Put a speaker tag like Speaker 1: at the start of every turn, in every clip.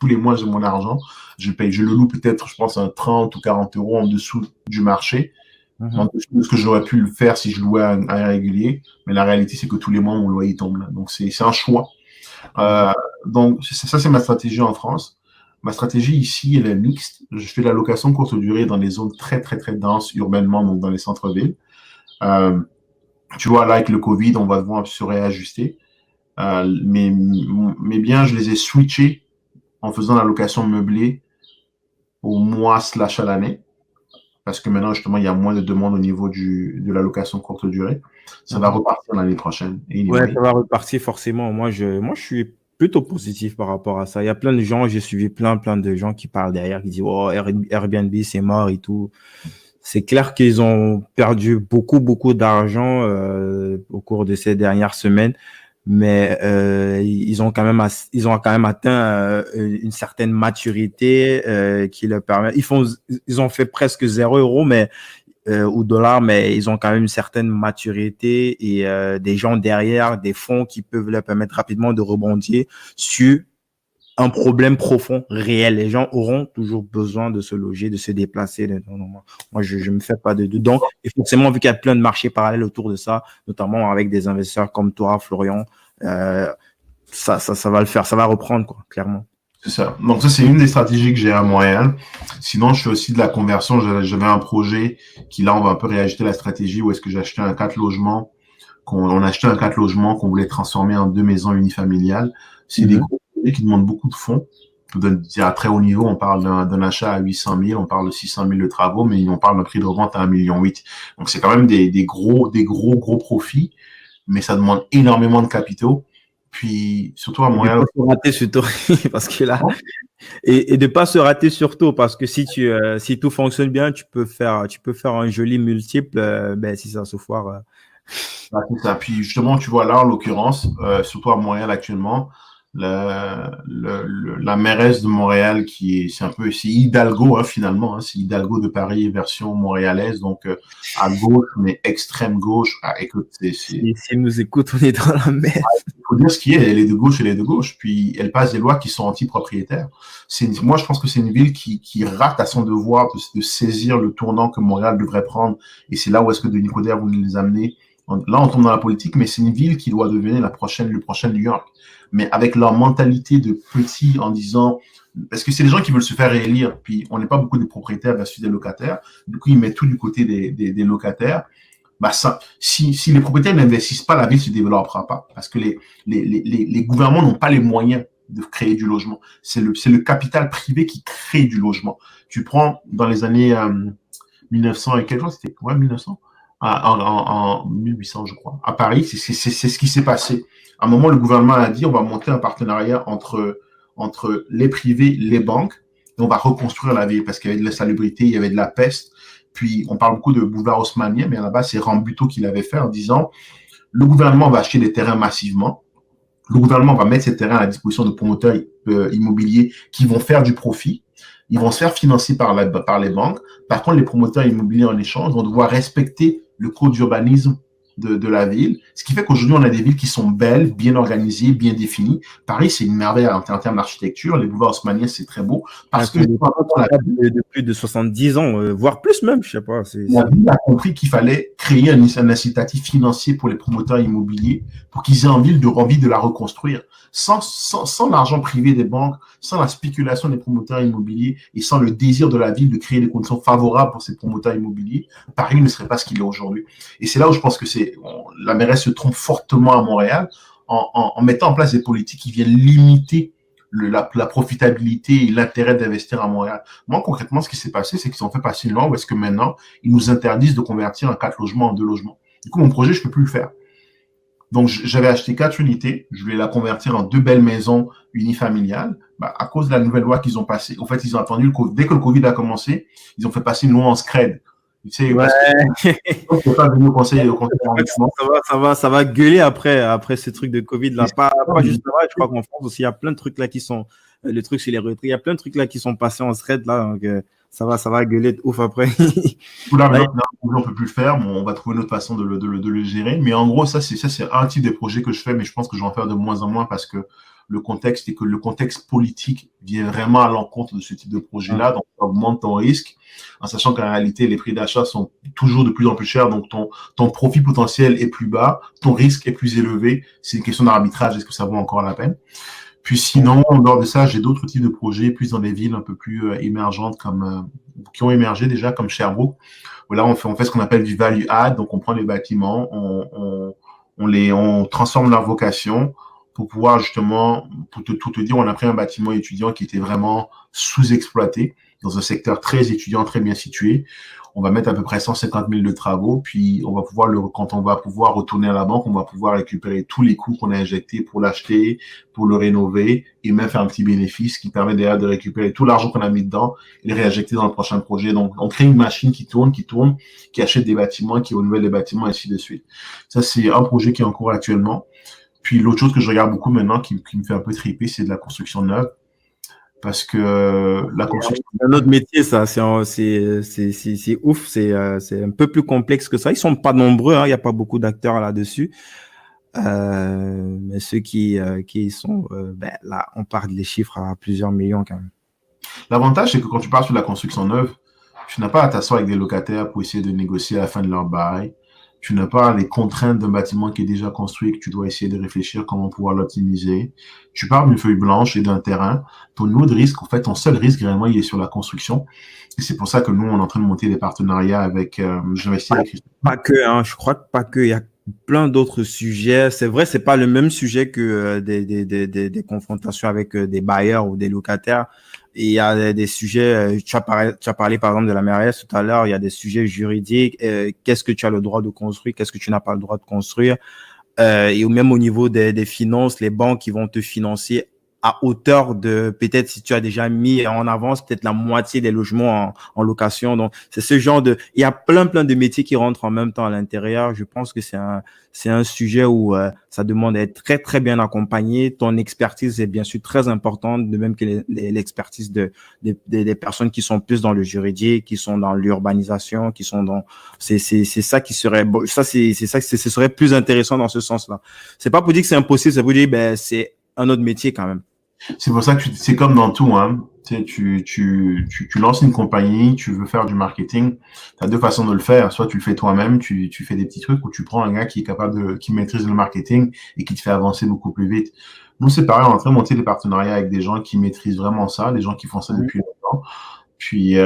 Speaker 1: tous les mois, j'ai mon argent. Je paye. Je le loue peut-être, je pense, à 30 ou 40 euros en dessous du marché, en dessous de ce que j'aurais pu le faire si je louais un régulier. Mais la réalité, c'est que tous les mois, mon loyer tombe là. Donc, c'est un choix. Euh, donc, ça, c'est ma stratégie en France. Ma stratégie ici, elle est mixte. Je fais de la location courte durée dans les zones très, très, très denses urbanement, donc dans les centres-villes. Euh, Tu vois, là, avec le Covid, on va devoir se réajuster. Mes biens, je les ai switchés en faisant la location meublée au mois slash à l'année. Parce que maintenant, justement, il y a moins de demandes au niveau de la location courte durée. Ça va repartir l'année prochaine.
Speaker 2: Ouais,
Speaker 1: Anyway.
Speaker 2: ça va repartir forcément. Moi, je suis plutôt positif par rapport à ça. Il y a plein de gens, j'ai suivi plein de gens qui parlent derrière, qui disent, oh, Airbnb, c'est mort et tout. C'est clair qu'ils ont perdu beaucoup d'argent au cours de ces dernières semaines, mais ils ont quand même atteint une certaine maturité qui leur permet. Ils ont fait presque 0 € mais ou dollars, mais ils ont quand même une certaine maturité et des gens derrière, des fonds qui peuvent leur permettre rapidement de rebondir sur un problème profond, réel. Les gens auront toujours besoin de se loger, de se déplacer. Moi, je me fais pas de dedans. Et forcément, vu qu'il y a plein de marchés parallèles autour de ça, notamment avec des investisseurs comme toi, Florian, ça va le faire, ça va reprendre, quoi, clairement.
Speaker 1: C'est ça. Donc, ça, c'est une des stratégies que j'ai à Montréal. Sinon, je fais aussi de la conversion. J'avais un projet qui, là, on va un peu réajuster la stratégie où est-ce que j'ai acheté un 4 logements, on a acheté un 4 logements qu'on voulait transformer en 2 maisons unifamiliales. C'est des gros projets qui demandent beaucoup de fonds. À très haut niveau, on parle d'un achat à 800 000, on parle de 600 000 de travaux, mais on parle d'un prix de revente à 1,8 million. Donc, c'est quand même des gros profits, mais ça demande énormément de capitaux. Puis, surtout à Montréal.
Speaker 2: De pas se rater surtout, parce que là, et de pas se rater surtout, parce que si tout fonctionne bien, tu peux faire un joli multiple, ben, si ça se foire.
Speaker 1: C'est ça. Puis justement, tu vois là, en l'occurrence, surtout à Montréal actuellement, la mairesse de Montréal c'est Hidalgo hein, finalement, hein, c'est Hidalgo de Paris version montréalaise, donc à gauche, mais extrême gauche. Ah, écoute,
Speaker 2: Si nous écoute, on est dans la merde.
Speaker 1: Il faut dire ce qui est, elle est de gauche, elle est de gauche, puis elle passe des lois qui sont anti-propriétaires. Moi, je pense que c'est une ville qui rate à son devoir de saisir le tournant que Montréal devrait prendre, et c'est là où est-ce que Denis Coderre voulait les amener. Là, on tombe dans la politique, mais c'est une ville qui doit devenir le prochain New York. Mais avec leur mentalité de petits en disant, parce que c'est des gens qui veulent se faire réélire, puis on n'est pas beaucoup de propriétaires versus des locataires. Du coup, ils mettent tout du côté des locataires. Bah ça, si les propriétaires n'investissent pas, la ville ne se développera pas. Parce que les gouvernements n'ont pas les moyens de créer du logement. C'est le capital privé qui crée du logement. Tu prends dans les années 1900 et quelque chose, c'était 1900 en 1800, je crois. À Paris, c'est ce qui s'est passé. À un moment, le gouvernement a dit on va monter un partenariat entre les privés, les banques, et on va reconstruire la ville parce qu'il y avait de l'insalubrité, il y avait de la peste. Puis, on parle beaucoup de boulevard haussmannien, mais là-bas, c'est Rambuteau qui l'avait fait en disant le gouvernement va acheter des terrains massivement. Le gouvernement va mettre ces terrains à la disposition de promoteurs immobiliers qui vont faire du profit. Ils vont se faire financer par les banques. Par contre, les promoteurs immobiliers en échange vont devoir respecter le code d'urbanisme de la ville. Ce qui fait qu'aujourd'hui, on a des villes qui sont belles, bien organisées, bien définies. Paris, c'est une merveille en termes d'architecture. Les boulevards haussmanniens, c'est très beau. Parce que
Speaker 2: de plus de 70 ans, voire plus même, je sais pas.
Speaker 1: La ville a compris qu'il fallait créer un incitatif financier pour les promoteurs immobiliers pour qu'ils aient envie de la reconstruire. Sans l'argent privé des banques, sans la spéculation des promoteurs immobiliers et sans le désir de la ville de créer des conditions favorables pour ces promoteurs immobiliers, Paris ne serait pas ce qu'il est aujourd'hui. Et c'est là où je pense que la mairesse se trompe fortement à Montréal en mettant en place des politiques qui viennent limiter la profitabilité et l'intérêt d'investir à Montréal. Moi, concrètement, ce qui s'est passé, c'est qu'ils ont fait passer une loi où est-ce que maintenant, ils nous interdisent de convertir un 4 logements en 2 logements. Du coup, mon projet, je peux plus le faire. Donc, j'avais acheté 4 unités, je voulais la convertir en 2 belles maisons unifamiliales. Bah, à cause de la nouvelle loi qu'ils ont passée, en fait, ils ont attendu dès que le Covid a commencé, ils ont fait passer une loi en scred. Tu sais,
Speaker 2: ouais.
Speaker 1: Parce que pas venu au conseil
Speaker 2: ça va gueuler après ce truc de Covid là. Pas juste là, je crois qu'en France aussi, il y a plein de trucs là qui sont le truc sur les retraits, il y a plein de trucs là qui sont passés en thread là, donc ça va gueuler de ouf après.
Speaker 1: Tout là, on peut plus le faire, bon, on va trouver une autre façon de le gérer. Mais en gros, ça c'est un type de projet que je fais, mais je pense que je vais en faire de moins en moins parce que le contexte et que le contexte politique vient vraiment à l'encontre de ce type de projet-là. Donc, ça augmente ton risque, en sachant qu'en réalité, les prix d'achat sont toujours de plus en plus chers. Donc, ton profit potentiel est plus bas, ton risque est plus élevé. C'est une question d'arbitrage. Est-ce que ça vaut encore la peine? Puis sinon, en dehors de ça, j'ai d'autres types de projets, plus dans des villes un peu plus émergentes qui ont émergé déjà, comme Sherbrooke, où là, on fait ce qu'on appelle du value add. Donc, on prend les bâtiments, on transforme leur vocation pour pouvoir justement, pour tout te dire, on a pris un bâtiment étudiant qui était vraiment sous-exploité dans un secteur très étudiant, très bien situé. On va mettre à peu près 150 000 de travaux, puis on va pouvoir quand on va pouvoir retourner à la banque, on va pouvoir récupérer tous les coûts qu'on a injectés pour l'acheter, pour le rénover et même faire un petit bénéfice qui permet d'ailleurs de récupérer tout l'argent qu'on a mis dedans et le réinjecter dans le prochain projet. Donc, on crée une machine qui tourne, qui achète des bâtiments, qui renouvelle les bâtiments, et ainsi de suite. Ça, c'est un projet qui est en cours actuellement. Puis l'autre chose que je regarde beaucoup maintenant, qui me fait un peu triper, c'est de la construction neuve. Parce que la construction.
Speaker 2: C'est un autre métier, ça. C'est ouf. C'est un peu plus complexe que ça. Ils sont pas nombreux. Hein. Il n'y a pas beaucoup d'acteurs là-dessus. Mais ceux qui sont, là, on parle des chiffres à plusieurs millions quand même.
Speaker 1: L'avantage, c'est que quand tu parles sur la construction neuve, tu n'as pas à t'asseoir avec des locataires pour essayer de négocier à la fin de leur bail. Tu n'as pas les contraintes d'un bâtiment qui est déjà construit et que tu dois essayer de réfléchir comment pouvoir l'optimiser. Tu pars d'une feuille blanche et d'un terrain. Ton niveau de risque, en fait, ton seul risque, réellement, il est sur la construction. Et c'est pour ça que nous, on est en train de monter des partenariats avec, j'investis avec Christophe.
Speaker 2: Pas que, hein, je crois pas que, il y a plein d'autres sujets. C'est vrai, c'est pas le même sujet que des confrontations avec des bailleurs ou des locataires. Et il y a des sujets, tu as parlé par exemple de la mairesse tout à l'heure, il y a des sujets juridiques, qu'est-ce que tu as le droit de construire, qu'est-ce que tu n'as pas le droit de construire, et même au niveau des finances, les banques qui vont te financer à hauteur de, peut-être si tu as déjà mis en avance peut-être la moitié des logements en location. Donc, c'est ce genre il y a plein de métiers qui rentrent en même temps à l'intérieur. Je pense que c'est un sujet où ça demande d'être très bien accompagné. Ton expertise est bien sûr très importante, de même que l'expertise des personnes qui sont plus dans le juridique, qui sont dans l'urbanisation, qui sont dans, c'est ça qui serait, ce serait plus intéressant dans ce sens-là. C'est pas pour dire que c'est impossible, c'est pour dire, c'est un autre métier quand même.
Speaker 1: C'est pour ça que c'est comme dans tout, hein. Tu lances une compagnie, tu veux faire du marketing. Tu as deux façons de le faire. Soit tu le fais toi-même, tu fais des petits trucs, ou tu prends un gars qui est qui maîtrise le marketing et qui te fait avancer beaucoup plus vite. Nous, c'est pareil, on est en train de monter des partenariats avec des gens qui maîtrisent vraiment ça, des gens qui font ça depuis longtemps. Puis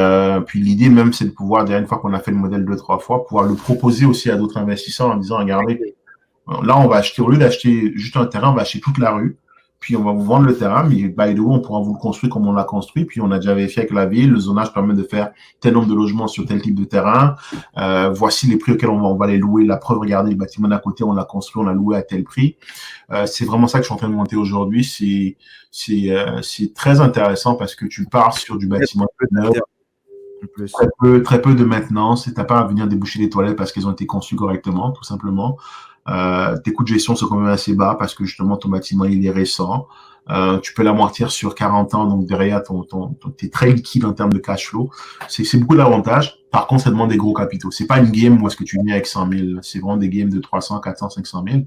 Speaker 1: l'idée même, c'est de pouvoir, déjà une fois qu'on a fait le modèle 2-3 fois, pouvoir le proposer aussi à d'autres investisseurs en disant, regardez, là, on va acheter, au lieu d'acheter juste un terrain, on va acheter toute la rue. Puis on va vous vendre le terrain, mais by the way, on pourra vous le construire comme on l'a construit. Puis on a déjà vérifié avec la ville, le zonage permet de faire tel nombre de logements sur tel type de terrain. Voici les prix auxquels on va les louer. La preuve, regardez, le bâtiment d'à côté, on l'a construit, on l'a loué à tel prix. C'est vraiment ça que je suis en train de monter aujourd'hui. C'est très intéressant parce que tu pars sur du bâtiment neuf, très peu de maintenance, et t'as pas à venir déboucher les toilettes parce qu'elles ont été conçues correctement, tout simplement. Tes coûts de gestion sont quand même assez bas parce que justement ton bâtiment il est récent. Tu peux l'amortir sur 40 ans, donc derrière t'es très liquide en termes de cash flow. C'est beaucoup d'avantages. Par contre, ça demande des gros capitaux. C'est pas une game où est-ce que tu viens avec 100 000. C'est vraiment des games de 300, 400, 500 000.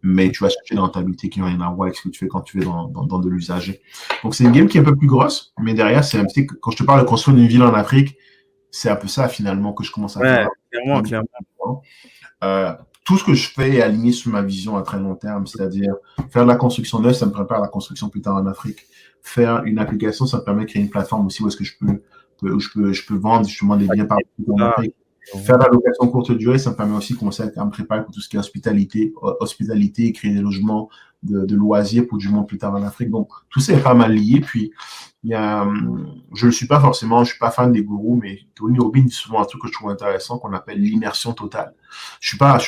Speaker 1: Mais tu vas chercher une rentabilité qui n'a rien à voir avec ce que tu fais quand tu es dans de l'usager. Donc c'est une game qui est un peu plus grosse, mais derrière c'est un petit. Quand je te parle de construire une ville en Afrique, c'est un peu ça finalement que je commence à faire.
Speaker 2: Clairement.
Speaker 1: Tout ce que je fais est aligné sur ma vision à très long terme, c'est-à-dire faire de la construction neuve, ça me prépare à la construction plus tard en Afrique. Faire une application, ça me permet de créer une plateforme aussi où est-ce que je peux vendre justement des biens partout en Afrique. Faire de la location courte durée, ça me permet aussi de commencer à me préparer pour tout ce qui est hospitalité et créer des logements de loisirs pour du monde plus tard en Afrique. Donc, tout ça est pas mal lié. Puis, je ne suis pas fan des gourous, mais Tony Robbins dit souvent un truc que je trouve intéressant qu'on appelle l'immersion totale. Je suis pas